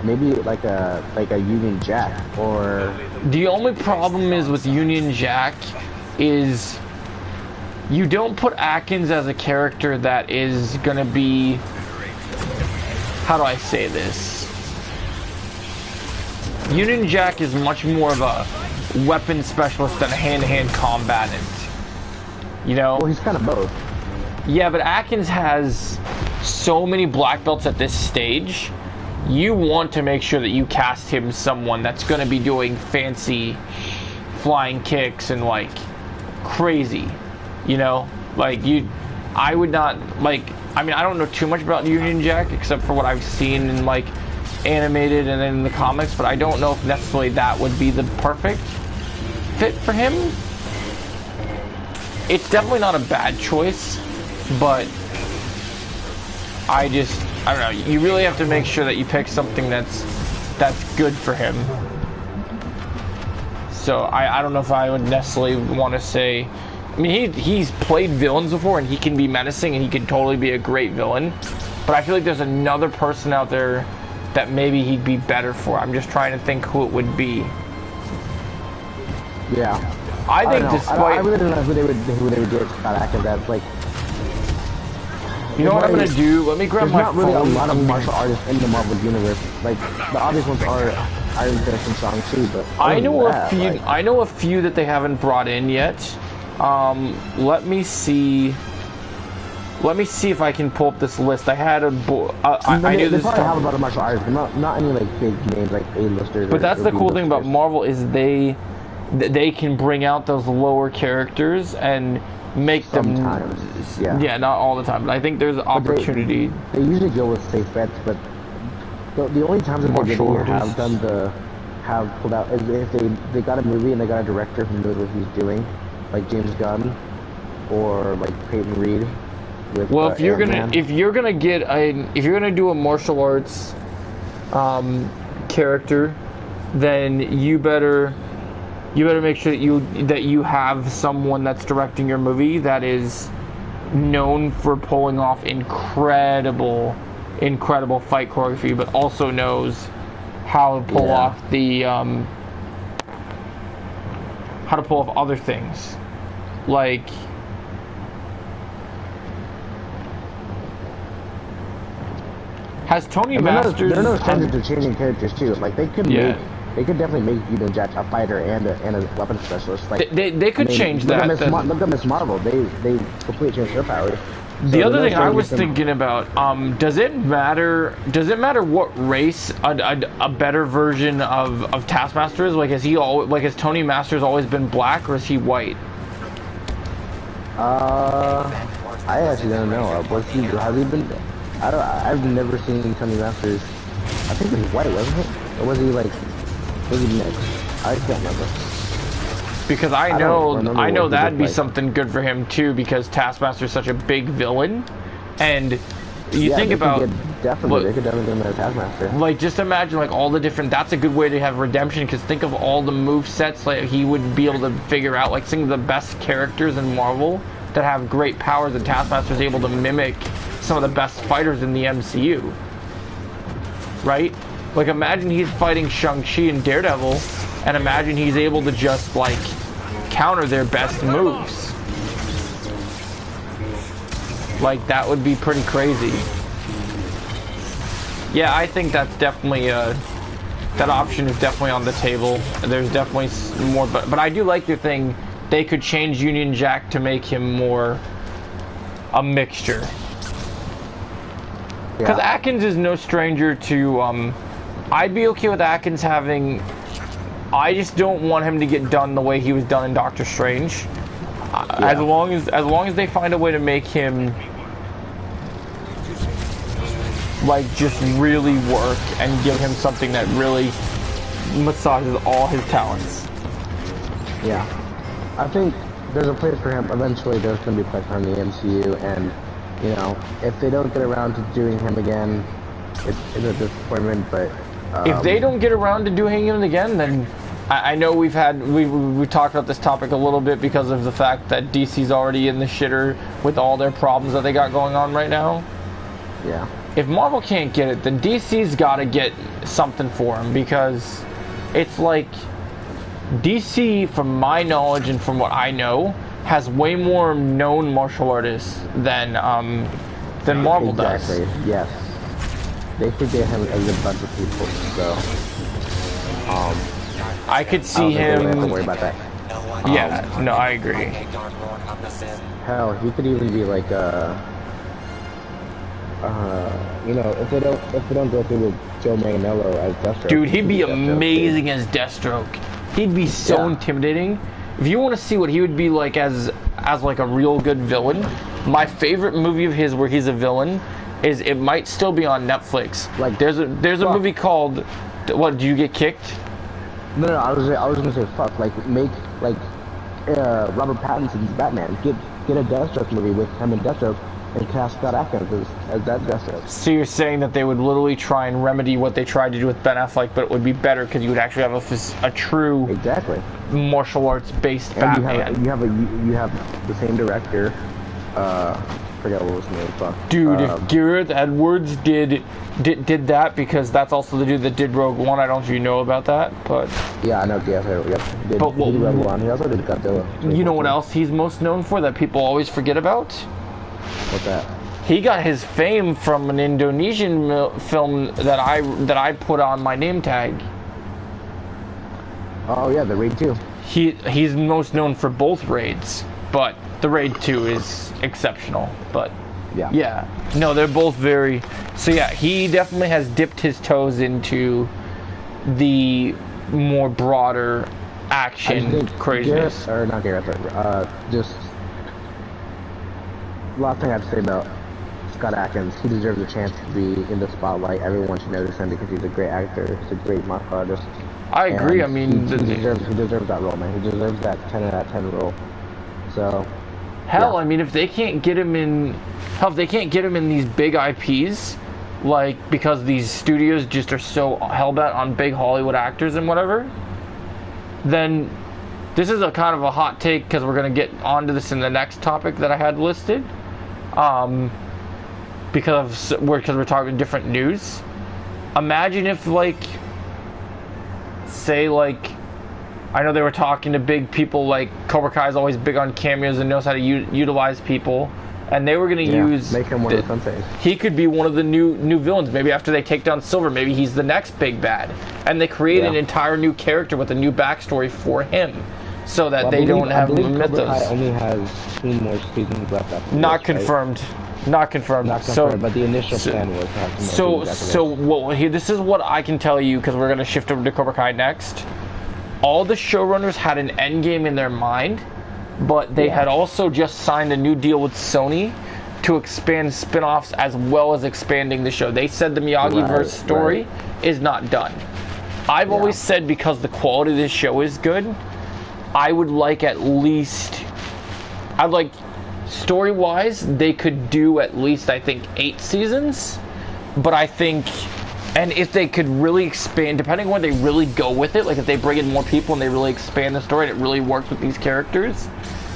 maybe like a Union Jack, or. The only problem is with Union Jack is you don't put Atkins as a character that is gonna be how do I say this? Union Jack is much more of a weapon specialist than a hand-to-hand combatant. You know? Well, he's kind of both. Yeah, but Atkins has so many black belts at this stage. You want to make sure that you cast him someone that's going to be doing fancy flying kicks and like crazy, you know? Like I would not like. I mean, I don't know too much about Union Jack except for what I've seen in like animated and in the comics, but I don't know if necessarily that would be the perfect fit for him. It's definitely not a bad choice, but I don't know. You really have to make sure that you pick something that's good for him. So I don't know if I would necessarily want to say. I mean, he's played villains before, and he can be menacing, and he can totally be a great villain. But I feel like there's another person out there that maybe he'd be better for. I'm just trying to think who it would be. Yeah. I think despite... I really don't know who they would do it to Scott Atkins as, like... You know what I'm going to do? Let me grab my phone. There's not really a lot of martial artists in the Marvel Universe. Like, the obvious ones are Iron Fist and Shang-Chi, but... I know a few that they haven't brought in yet. Let me see if I can pull up this list. I had a I knew they this. Probably have a lot of martial artists, but not any like big names like A-listers. But that's the cool thing about Marvel is they can bring out those lower characters and make sometimes, them. Yeah, not all the time. But I think there's opportunity. They usually go with safe bets, but the only times that they really have pulled out is if they got a movie and they got a director who knows what he's doing. Like James Gunn or like Peyton Reed with well, if you're gonna do a martial arts character, then you better make sure that you have someone that's directing your movie that is known for pulling off incredible fight choreography, but also knows how to pull off the how to pull off other things. Like, has Tony Masters... They're no stranger to changing characters too. Like they could definitely make Union Jack a fighter and a weapon specialist. Like they could change that. Look at Miss Marvel. They completely changed her powers. The other thing I was thinking about, does it matter what race a better version of Taskmaster is? Like, has Tony Masters always been black, or is he white? I actually don't know. Has he been? I've never seen Tony Masters. I think he was white, wasn't it? Or was he mixed? I can't remember. Because I know that'd be something good for him too, because Taskmaster's such a big villain, and you think about they could definitely get him as Taskmaster. Like, just imagine like all the different. That's a good way to have redemption, because think of all the move sets like he would be able to figure out. Like, some of the best characters in Marvel that have great powers, and Taskmaster's able to mimic some of the best fighters in the MCU. Right? Like, imagine he's fighting Shang-Chi and Daredevil, and imagine he's able to just, like, counter their best moves. Like, that would be pretty crazy. Yeah, I think that's definitely, that option is definitely on the table. There's definitely more, but I do like your thing. They could change Union Jack to make him more a mixture. Because Atkins is no stranger to, I'd be okay with Atkins having... I just don't want him to get done the way he was done in Doctor Strange. As long as they find a way to make him like just really work and give him something that really massages all his talents. Yeah, I think there's a place for him. Eventually, there's going to be a place for him in the MCU, and you know, if they don't get around to doing him again, it's a disappointment. But if they don't get around to doing him again, then I know we talked about this topic a little bit because of the fact that DC's already in the shitter with all their problems that they got going on right now. Yeah. If Marvel can't get it, then DC's got to get something for him, because it's like DC, from my knowledge and from what I know, has way more known martial artists than Marvel does. Exactly. Yes. they forget him as a bunch of people. So, I could I see don't think they would have to him. worry about that. Yeah, no, I agree. Hell, he could even be like you know, if they don't go through with Joe Manganiello as Deathstroke. Dude, he'd be Deathstroke, amazing as Deathstroke. He'd be so intimidating. If you want to see what he would be like as like a real good villain, my favorite movie of his where he's a villain is, it might still be on Netflix. Like, there's a movie called, what, do you get kicked? No, I was gonna say fuck. Like, make like Robert Pattinson's Batman. Get a Deathstroke movie with him and Deathstroke, and cast Scott Adkins as that Deathstroke. So you're saying that they would literally try and remedy what they tried to do with Ben Affleck, but it would be better because you would actually have a true martial arts based Batman. You have the same director. Forget what was his name. Fuck. Dude, if Gareth Edwards did that, because that's also the dude that did Rogue One. I don't know if you know about that, but yeah, I know. Yeah, yep. He did Rogue One. He also did Godzilla. You know what else he's most known for that people always forget about? What's that? He got his fame from an Indonesian film that I put on my name tag. Oh yeah, the Raid 2. He's most known for both raids, but the Raid 2 is exceptional. But yeah, no, they're both very. So yeah, he definitely has dipped his toes into the more broader action craziness. Gareth, or not Gareth, just last thing I have to say about Scott Adkins. He deserves a chance to be in the spotlight. Everyone should notice him because he's a great actor. He's a great martial artist. I agree. I mean, he deserves that role, man. He deserves that 10 out of 10 role. So, hell, yeah. I mean, if they can't get him in these big IPs, like, because these studios just are so hell-bent on big Hollywood actors and whatever, then this is a kind of a hot take, because we're going to get onto this in the next topic that I had listed, because we're talking different news. Imagine if, like, say, like, I know they were talking to big people, like Cobra Kai is always big on cameos and knows how to utilize people, and they were going to make him one of the senseis. He could be one of the new villains. Maybe after they take down Silver, maybe he's the next big bad, and they create an entire new character with a new backstory for him, so that they don't have mythos. Cobra Kai only has 2 more seasons left after Not confirmed. Right? Not confirmed. So, but the initial plan was to have this is what I can tell you, because we're going to shift over to Cobra Kai next. All the showrunners had an end game in their mind, but they had also just signed a new deal with Sony to expand spin-offs as well as expanding the show. They said the Miyagi-verse story is not done. I've always said, because the quality of this show is good, I would like story-wise, they could do at least, I think, 8 seasons. But I think, and if they could really expand, depending on where they really go with it, like if they bring in more people and they really expand the story and it really works with these characters,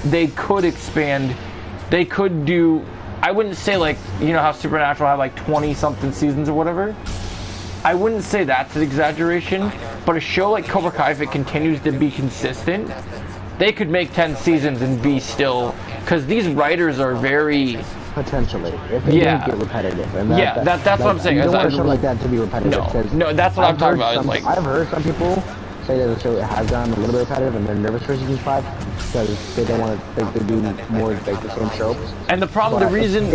they could expand, they could do, I wouldn't say, like, you know how Supernatural had like 20-something seasons or whatever? I wouldn't say that's an exaggeration, but a show like Cobra Kai, if it continues to be consistent, they could make 10 seasons and be still, because these writers are very... Potentially, if they don't get repetitive. And that's what I'm saying. You don't want a show like that to be repetitive. No, that's what I'm talking about. I've heard some people say that the show has gotten a little bit repetitive and they're nervous for season 5 because they don't want to think they do more like the same show. And the problem, the reason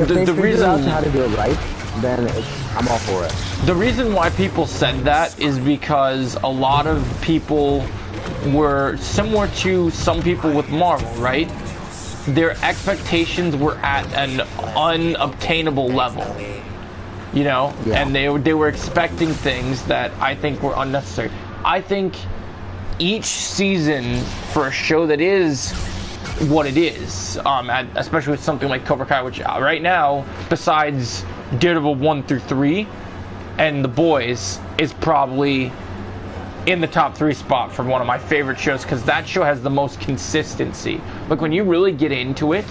out how to do it right, then I'm all for it. The reason why people said that is because a lot of people were similar to some people with Marvel, right? Their expectations were at an unobtainable level, you know, and they were expecting things that I think were unnecessary. I think each season for a show that is what it is, especially with something like Cobra Kai, which right now, besides Daredevil 1 through 3 and The Boys, is probably in the top 3 spot for one of my favorite shows, because that show has the most consistency. Like, when you really get into it,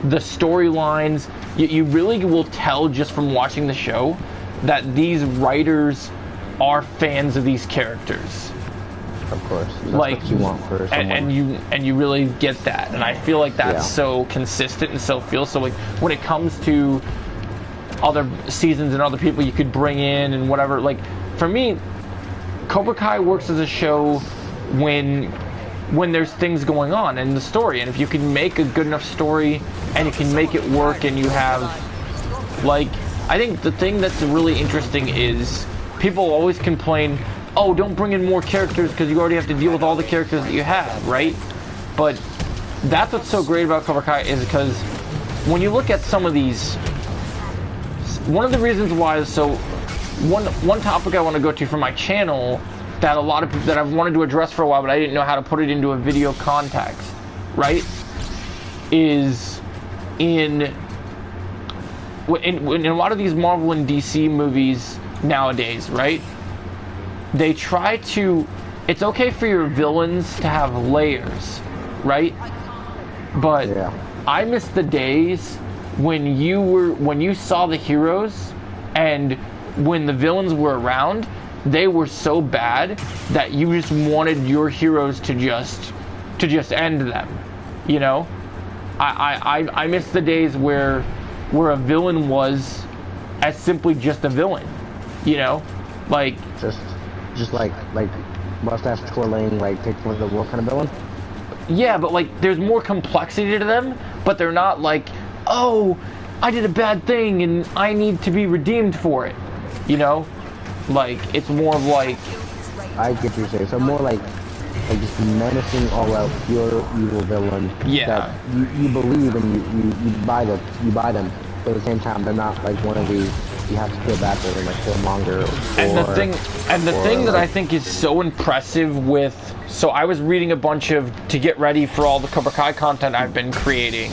the storylines, you really will tell just from watching the show that these writers are fans of these characters. Of course, that's like what you want for someone. and you really get that, and I feel like that's so consistent and so feels so. Like when it comes to other seasons and other people you could bring in and whatever. Like, for me, Cobra Kai works as a show when there's things going on in the story, and if you can make a good enough story and you can make it work, and you have, like, I think the thing that's really interesting is people always complain, oh, don't bring in more characters because you already have to deal with all the characters that you have, right? But that's what's so great about Cobra Kai, is because when you look at some of these, one of the reasons why, so one topic I want to go to for my channel that a lot of people that I've wanted to address for a while, but I didn't know how to put it into a video context, right? Is in a lot of these Marvel and DC movies nowadays, right? They try to, it's okay for your villains to have layers, right? But Yeah. I miss the days when you saw the heroes, and when the villains were around, they were so bad that you just wanted your heroes to just end them, you know? I miss the days where a villain was as simply just a villain, you know? Like just like mustache twirling, like take one of the wolf kind of villain. yeah, but like there's more complexity to them, but they're not like, oh, I did a bad thing and I need to be redeemed for it, you know? Like, it's more of like, I get what you're saying. So more like just menacing, all out, pure evil villain. Yeah. That you believe and you buy them. But at the same time, they're not like one of these you have to feel bad for them, like Killmonger. And the thing that I think is so impressive with, so I was reading a bunch of, to get ready for all the Cobra Kai content I've been creating,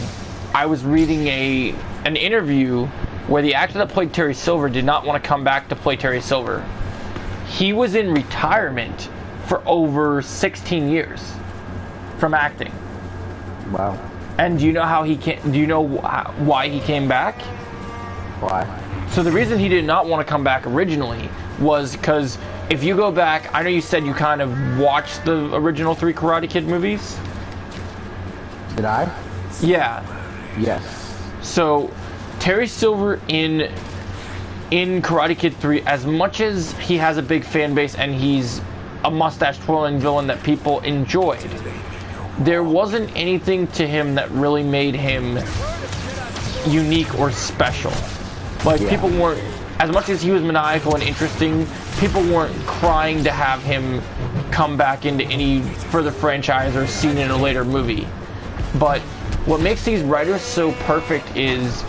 I was reading an interview where the actor that played Terry Silver did not want to come back to play Terry Silver. He was in retirement for over 16 years from acting. Wow. And do you know how do you know why he came back? Why? So the reason he did not want to come back originally was because if you go back, I know you said you kind of watched the original 3 Karate Kid movies. Did I? Yeah. Yes. So Terry Silver in Karate Kid 3, as much as he has a big fan base and he's a mustache twirling villain that people enjoyed, there wasn't anything to him that really made him unique or special. Like, yeah. People weren't, as much as he was maniacal and interesting, people weren't crying to have him come back into any further franchise or seen in a later movie. But what makes these writers so perfect is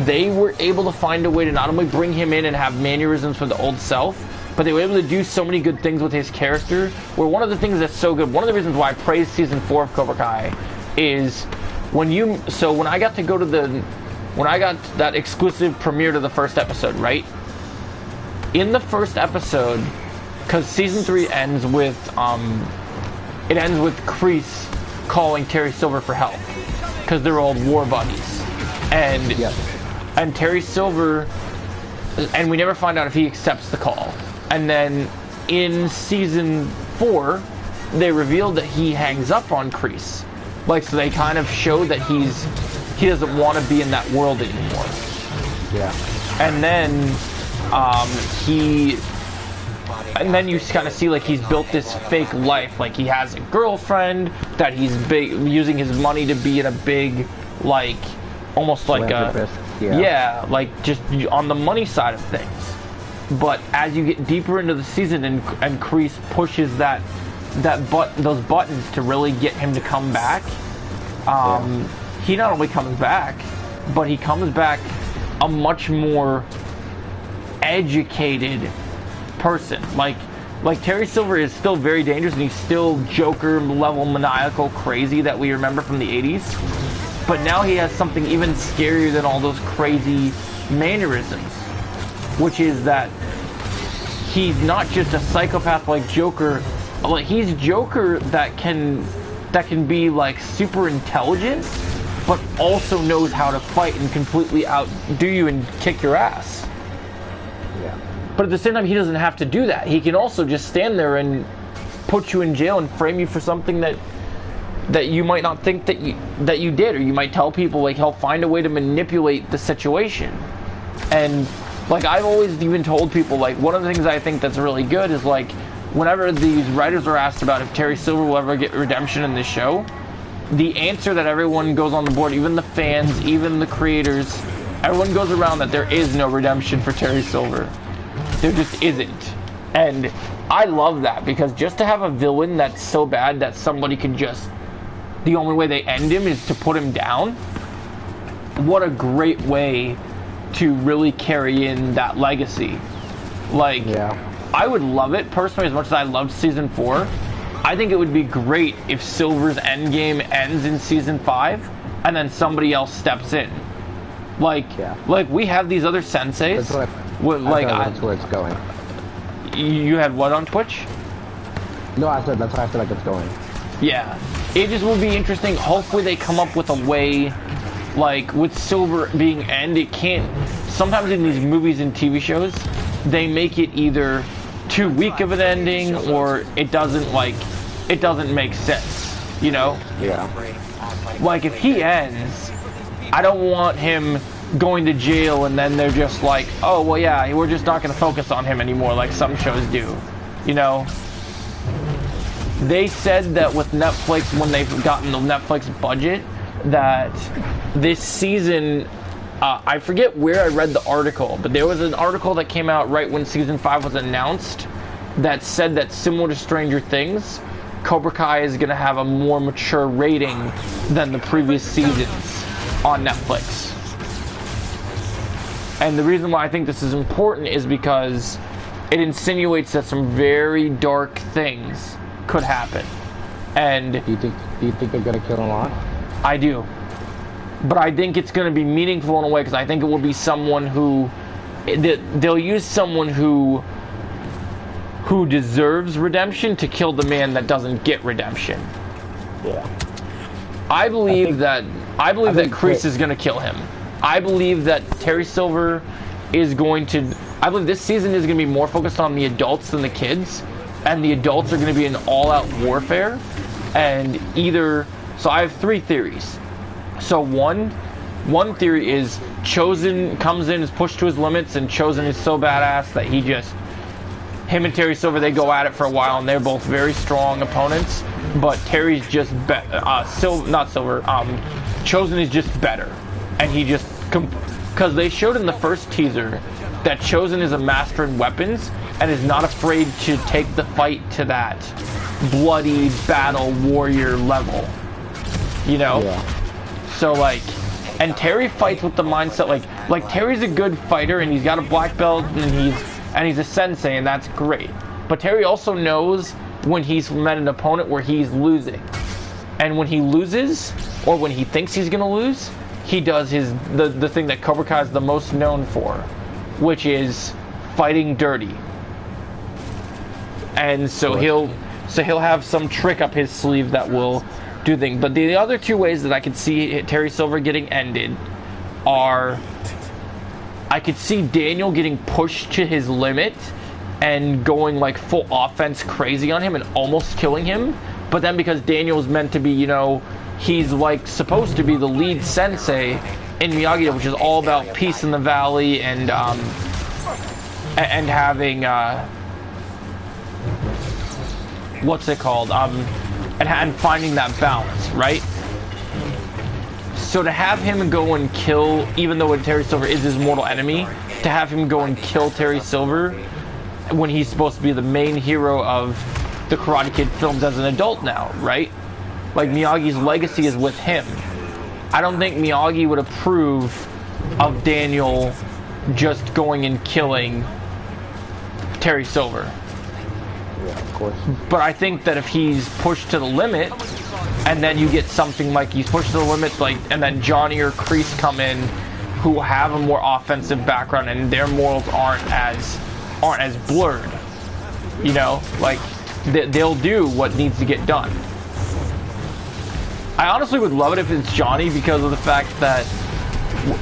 they were able to find a way to not only bring him in and have mannerisms for the old self, but they were able to do so many good things with his character, where one of the things that's so good, one of the reasons why I praise season 4 of Cobra Kai is when I got that exclusive premiere to the first episode, right? In the first episode, because season 3 ends with Kreese calling Terry Silver for help, because they're old war buddies. And Yep. and Terry Silver, and we never find out if he accepts the call. And then in season 4, they revealed that he hangs up on Kreese. Like, so they kind of show that he doesn't want to be in that world anymore. Yeah. And then you kind of see like he's built this fake life. Like, he has a girlfriend that he's using his money to be in a big, like, almost like a, like just on the money side of things. But as you get deeper into the season and Kreese pushes those buttons to really get him to come back, he not only comes back, but he comes back a much more educated person. Like Terry Silver is still very dangerous, and he's still Joker level maniacal crazy that we remember from the 80s. But now he has something even scarier than all those crazy mannerisms, which is that he's not just a psychopath like Joker. Like, he's Joker that can be like super intelligent, but also knows how to fight and completely outdo you and kick your ass. Yeah. But at the same time, he doesn't have to do that. He can also just stand there and put you in jail and frame you for something that you might not think that you did, or you might tell people. Like, he'll find a way to manipulate the situation. And like I've always even told people, like one of the things I think that's really good is like whenever these writers are asked about if Terry Silver will ever get redemption in this show, the answer that everyone goes on the board, even the fans, even the creators, everyone goes around that there is no redemption for Terry Silver. There just isn't. And I love that, because just to have a villain that's so bad that somebody can just, the only way they end him is to put him down, what a great way to really carry in that legacy. Like, I would love it personally as much as I loved season 4. I think it would be great if Silver's endgame ends in season 5 and then somebody else steps in. Like we have these other senseis. That's where it's going. You had what on Twitch? No, I said that's how I feel like it's going. Yeah, it just will be interesting. Hopefully they come up with a way, like with Silver being end, it can't. Sometimes in these movies and TV shows, they make it either too weak of an ending or it doesn't make sense. You know? Yeah. Like if he ends, I don't want him going to jail and then they're just like, oh well, yeah, we're just not going to focus on him anymore like some shows do. You know? They said that with Netflix, when they've gotten the Netflix budget, that this season, I forget where I read the article, but there was an article that came out right when season 5 was announced that said that similar to Stranger Things, Cobra Kai is going to have a more mature rating than the previous seasons on Netflix. And the reason why I think this is important is because it insinuates that some very dark things could happen. And do you think they're gonna kill him off? I do, but I think it's gonna be meaningful in a way, because I think it will be someone who they'll use someone who deserves redemption to kill the man that doesn't get redemption. Yeah. I believe that Kreese is gonna kill him. I believe that Terry Silver is going to. I believe this season is going to be more focused on the adults than the kids, and the adults are going to be in all-out warfare. And so I have 3 theories. So one theory is Chosen comes in, is pushed to his limits, and Chosen is so badass that him and Terry Silver, they go at it for a while, and they're both very strong opponents. But Terry's just Chosen is just better. And he just, because they showed in the first teaser that Chosen is a master in weapons and is not afraid to take the fight to that bloody battle warrior level, you know? Yeah. So like, and Terry fights with the mindset, like Terry's a good fighter and he's got a black belt and he's a sensei, and that's great. But Terry also knows when he's met an opponent where he's losing. And when he loses, or when he thinks he's gonna lose, he does the thing that Cobra Kai is the most known for, which is fighting dirty. And so he'll have some trick up his sleeve that will do things. But the other 2 ways that I could see Terry Silver getting ended are, I could see Daniel getting pushed to his limit and going like full offense crazy on him and almost killing him. But then because Daniel's meant to be, you know, he's like supposed to be the lead sensei in Miyagi, which is all about peace in the valley and having what's it called? And finding that balance, right? So to have him go and kill, even though Terry Silver is his mortal enemy, to have him go and kill Terry Silver when he's supposed to be the main hero of the Karate Kid films as an adult now, right? Like, Miyagi's legacy is with him. I don't think Miyagi would approve of Daniel just going and killing Terry Silver. Yeah, of course. But I think that if he's pushed to the limit, and then you get something like he's pushed to the limit, like, and then Johnny or Kreese come in, who have a more offensive background and their morals aren't as blurred, you know, like they'll do what needs to get done. I honestly would love it if it's Johnny, because of the fact that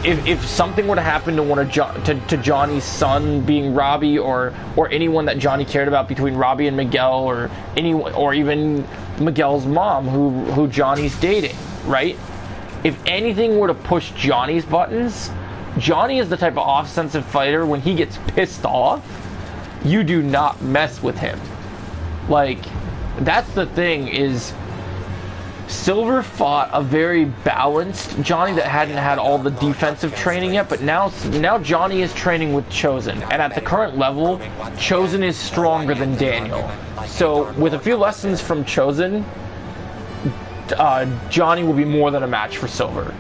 if something were to happen to one of to Johnny's son, being Robbie, or anyone that Johnny cared about between Robbie and Miguel, or anyone, or even Miguel's mom, who Johnny's dating, right? If anything were to push Johnny's buttons, Johnny is the type of offensive fighter, when he gets pissed off, you do not mess with him. Like, that's the thing, is Silver fought a very balanced Johnny that hadn't had all the defensive training yet, but now Johnny is training with Chosen, and at the current level, Chosen is stronger than Daniel. So with a few lessons from Chosen, Johnny will be more than a match for Silver.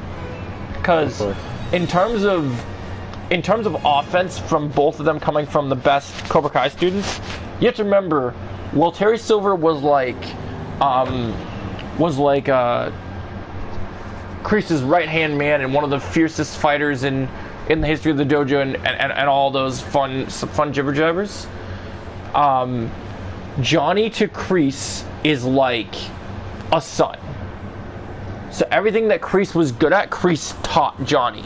Because in terms of offense from both of them coming from the best Cobra Kai students, you have to remember, while Terry Silver was like Kreese's right-hand man and one of the fiercest fighters in the history of the dojo and all those fun jibber jabbers. Johnny to Kreese is like a son. So everything that Kreese was good at, Kreese taught Johnny.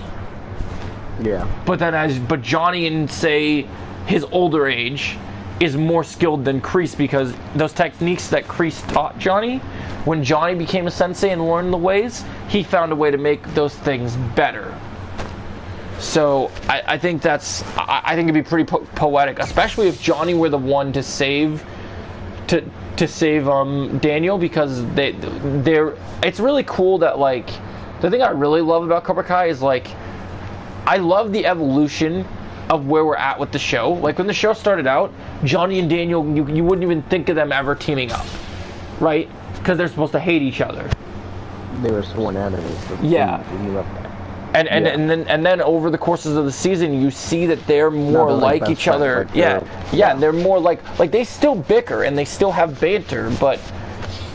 Yeah. But Johnny in, say, his older age is more skilled than Kreese, because those techniques that Kreese taught Johnny, when Johnny became a sensei and learned the ways, he found a way to make those things better. So I think it'd be pretty poetic, especially if Johnny were the one to save Daniel, because it's really cool that, like, the thing I really love about Cobra Kai is, like, I love the evolution of where we're at with the show. Like, when the show started out, Johnny and Daniel, you wouldn't even think of them ever teaming up, right? Because they're supposed to hate each other. They were sworn enemies. Yeah. And then over the courses of the season, you see that they're more like each other. Yeah, they're more like they still bicker and they still have banter, but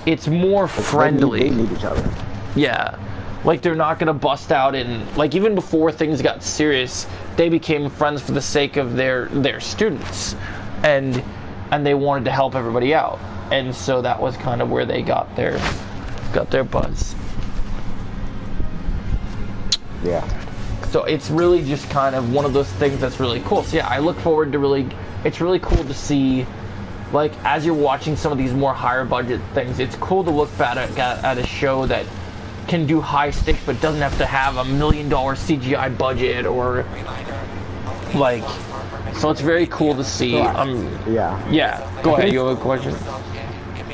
it's more friendly. They need each other. Yeah. Like, they're not going to bust out and, like, even before things got serious, they became friends for the sake of their students. And they wanted to help everybody out. And so that was kind of where they got their buzz. Yeah. So it's really just kind of one of those things that's really cool. So yeah, I look forward to it's really cool to see, like, as you're watching some of these more higher budget things, it's cool to look back at a show that can do high stakes but doesn't have to have $1 million CGI budget, or like, so it's very cool to see. Yeah. Go ahead. You have a question?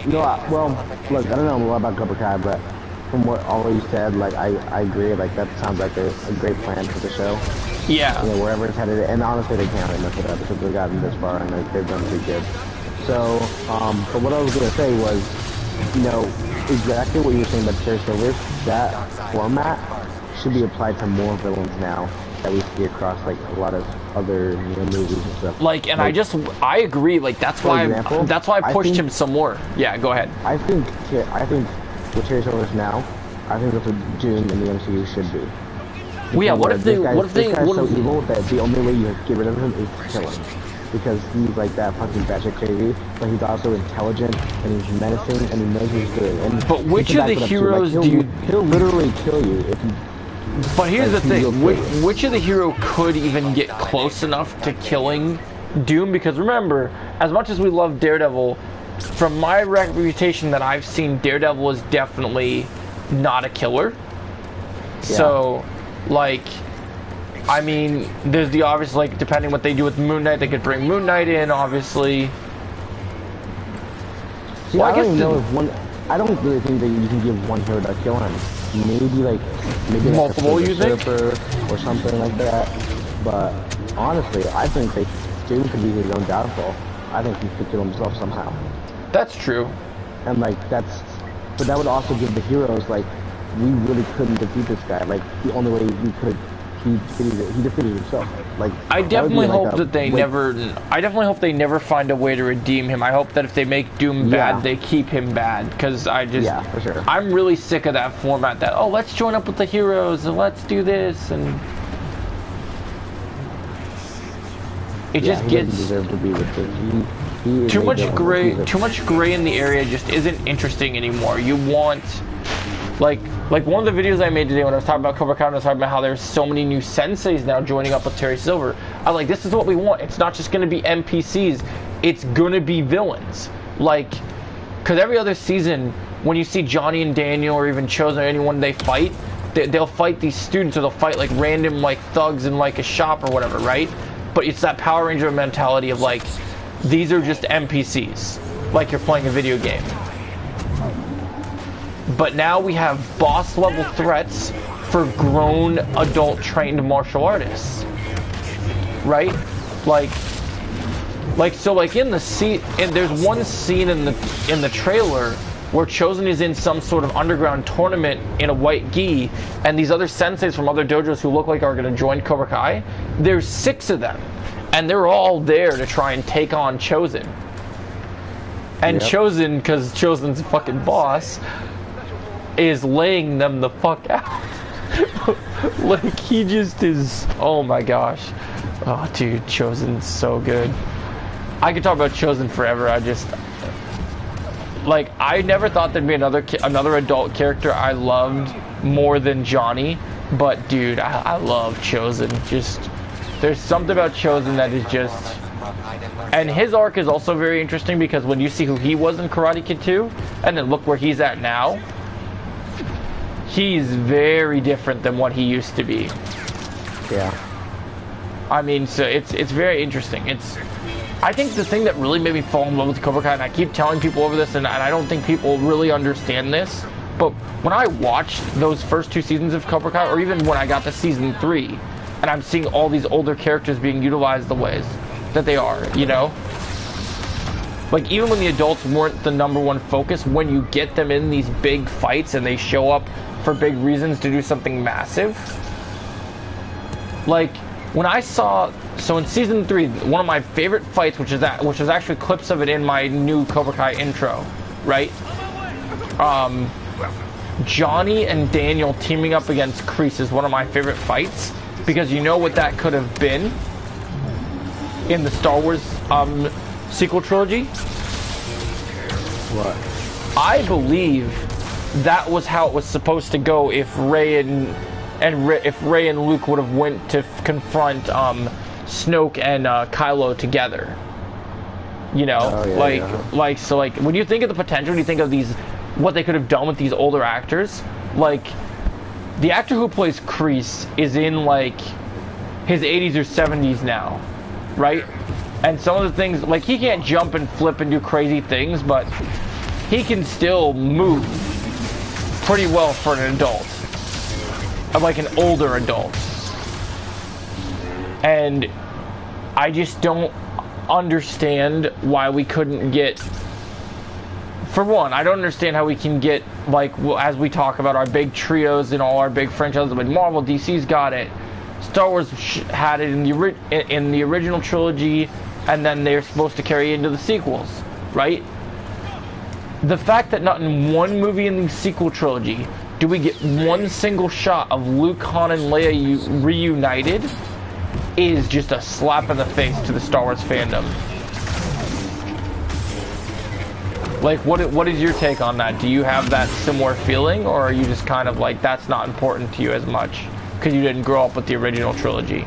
No, well, look, I don't know a lot about Cobra Kai, but from what all you said, like, I agree. Like, that sounds like a great plan for the show. Yeah. You know, wherever it's headed, and honestly, they can't really mess it up because they've gotten this far and they've done pretty good. So, but what I was gonna say was, you know, exactly what you were saying about Terry Silver. That format should be applied to more villains now that we see across, like, a lot of other, you know, movies and stuff. Like, and like, I agree. Like, that's why I pushed him some more. Yeah, go ahead. I think what Terry Silver is now, I think that's what Doom in the MCU should be. Well, yeah. What if they? This guy's so evil that the only way you get rid of him is to kill him. Because he's like that fucking batshit crazy, but he's also intelligent and he's menacing and he knows he's good. And but which of the heroes do you? He'll literally kill you if you. But here's the thing: which of the hero could even get close enough to killing Doom? Because remember, as much as we love Daredevil, from my reputation that I've seen, Daredevil is definitely not a killer. Yeah. So, like, I mean, there's the obvious, like, depending what they do with Moon Knight, they could bring Moon Knight in, obviously. See, well, I don't even know if one. I don't really think that you can give one hero to kill him. Maybe multiple, like you think, or something like that. But honestly, I think Doom could be his own downfall. I think he could kill himself somehow. That's true. And like but that would also give the heroes, like, we really couldn't defeat this guy. Like, the only way we could. He defeated himself. Like, I definitely hope that they never. I definitely hope they never find a way to redeem him. I hope that if they make Doom bad, they keep him bad. Because for sure. I'm really sick of that format. That let's join up with the heroes and let's do this, and it just gets deserve to be with he too much gray. Too much gray in the area just isn't interesting anymore. You want. Like one of the videos I made today when I was talking about Cobra Kai, I was talking about how there's so many new senseis now joining up with Terry Silver. I was like, this is what we want. It's not just going to be NPCs. It's going to be villains. Like, because every other season, when you see Johnny and Daniel or even Chosen or anyone they fight, they'll fight these students, or they'll fight like random like thugs in like a shop or whatever, right? But it's that Power Ranger mentality of like, these are just NPCs, like you're playing a video game. But now we have boss level threats for grown adult trained martial artists, right? Like so like in the scene, and there's one scene in the trailer where Chosen is in some sort of underground tournament in a white gi, and these other senseis from other dojos who look like are going to join Cobra Kai, there's 6 of them, and they're all there to try and take on Chosen. And yep. Chosen, because Chosen's a fucking boss, is laying them the fuck out. Like, he just is, oh my gosh. Oh, dude, Chosen's so good. I could talk about Chosen forever. I never thought there'd be another adult character I loved more than Johnny, but dude, I love Chosen. Just, there's something about Chosen that is just, and his arc is also very interesting because when you see who he was in Karate Kid 2, and then look where he's at now, he's very different than what he used to be. Yeah. I mean, so it's very interesting. I think the thing that really made me fall in love with Cobra Kai, and I keep telling people over this, and I don't think people really understand this, but when I watched those first 2 seasons of Cobra Kai, or even when I got to season 3, and I'm seeing all these older characters being utilized the ways that they are, you know? Like, even when the adults weren't the #1 focus, when you get them in these big fights and they show up for big reasons to do something massive, like, when I saw, so in season 3, one of my favorite fights, which is actually clips of it in my new Cobra Kai intro, right? Johnny and Daniel teaming up against Kreese is one of my favorite fights, because you know what that could have been in the Star Wars sequel trilogy? What? I believe that was how it was supposed to go if Rey and Luke would have went to confront Snoke and Kylo together. You know, oh, yeah, so when you think of the potential, when you think of what they could have done with these older actors, like the actor who plays Kreese is in like his 80s or 70s now, right? And some of the things, like, he can't jump and flip and do crazy things, but he can still move pretty well for an adult. Like an older adult. And I just don't understand why we couldn't get, for one, I don't understand how we can get, like, as we talk about our big trios and all our big franchises, like Marvel, DC's got it, Star Wars had it in the original trilogy, and then they're supposed to carry into the sequels, right? The fact that not in one movie in the sequel trilogy do we get one single shot of Luke, Han, and Leia reunited is just a slap in the face to the Star Wars fandom. Like, what is your take on that? Do you have that similar feeling, or are you just kind of like, that's not important to you as much because you didn't grow up with the original trilogy?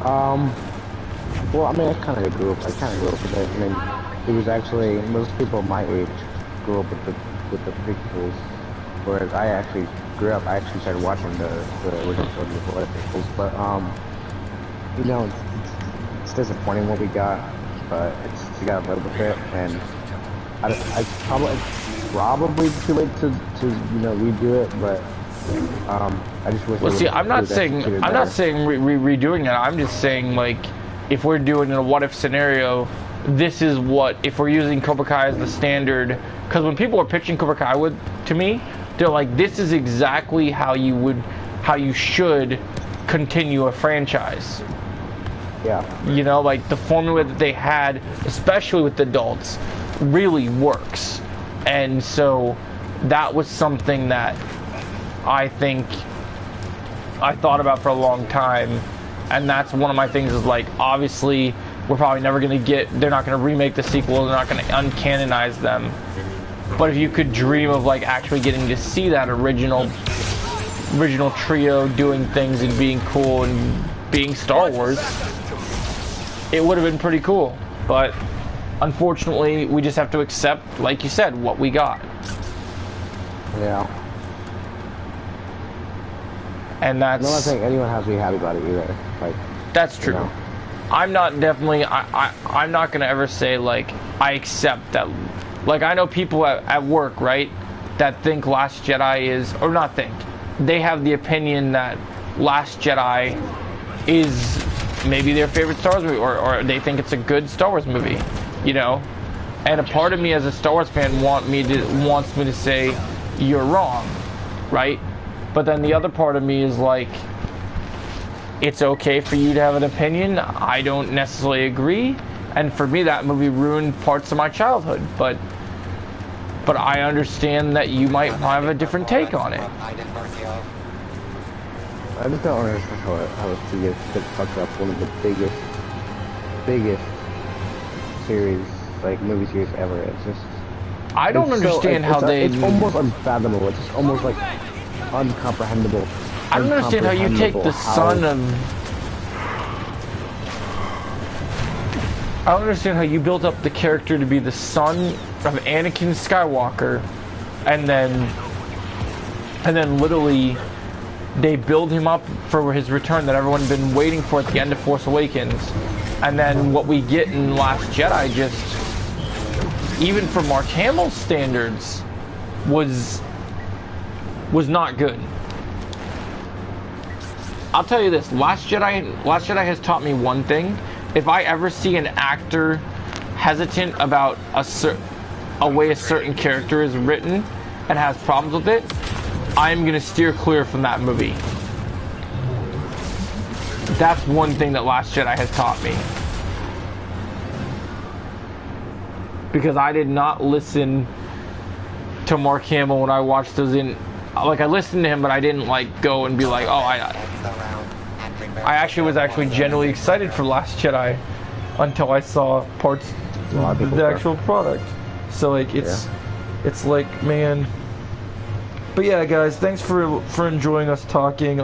Well, I mean, I kind of grew up with it. I mean, it was actually, most people my age grew up with the prequels, whereas I actually grew up, I actually started watching the original trilogy before the prequels, but, you know, it's disappointing what we got, but we got a little bit, and I probably too late to you know, redo it, but I just wish. Well, see, I'm not saying redoing it. I'm just saying, like, if we're doing a what if scenario, this is what, if we're using Cobra Kai as the standard, because when people are pitching Cobra Kai to me, they're like, this is exactly how you should continue a franchise. Yeah. You know, like, the formula that they had, especially with the adults, really works. And so that was something that I think I thought about for a long time. And that's one of my things is, like, obviously we're probably never going to they're not going to remake the sequel, they're not going to uncanonize them. But if you could dream of, like, actually getting to see that original trio doing things and being cool and being Star Wars, it would have been pretty cool. But unfortunately, we just have to accept, like you said, what we got. Yeah. and I'm not that's saying anyone has to be happy about it either. Like, that's true. you know. I'm not definitely. I'm not gonna ever say like I accept that. Like I know people at work, right, that think Last Jedi is, or not think, they have the opinion that Last Jedi is maybe their favorite Star Wars movie, or they think it's a good Star Wars movie, you know. And a part of me as a Star Wars fan wants me to say you're wrong, right? But then the other part of me is like, it's okay for you to have an opinion. I don't necessarily agree, and for me that movie ruined parts of my childhood. But I understand that you might have a different take on it. I just don't understand how Studios could fuck up one of the biggest series, like movie series ever. It's just. I don't understand how they. It's almost unfathomable. It's just almost like uncomprehendable. I don't understand how you take the son of. I don't understand how you built up the character to be the son of Anakin Skywalker, and then literally they build him up for his return that everyone's been waiting for at the end of Force Awakens, and then what we get in Last Jedi just, even for Mark Hamill's standards, was not good. I'll tell you this, Last Jedi has taught me one thing. If I ever see an actor hesitant about a way a certain character is written and has problems with it, I'm going to steer clear from that movie. That's one thing that Last Jedi has taught me. Because I did not listen to Mark Hamill when I watched those I listened to him, but I didn't like go and be like, oh, I actually was genuinely excited for Last Jedi until I saw parts of the actual product. So like it's like, man. But yeah, guys, thanks for enjoying us talking.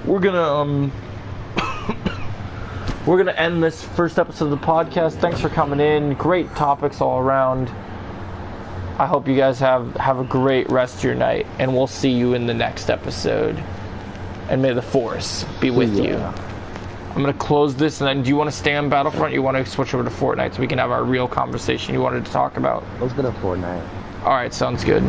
We're gonna end this first episode of the podcast. Thanks for coming in. Great topics all around. I hope you guys have a great rest of your night, and we'll see you in the next episode. And may the Force be with you. I'm going to close this, and then do you want to stay on Battlefront, or you want to switch over to Fortnite so we can have our real conversation you wanted to talk about? Let's go to Fortnite. Alright, sounds good.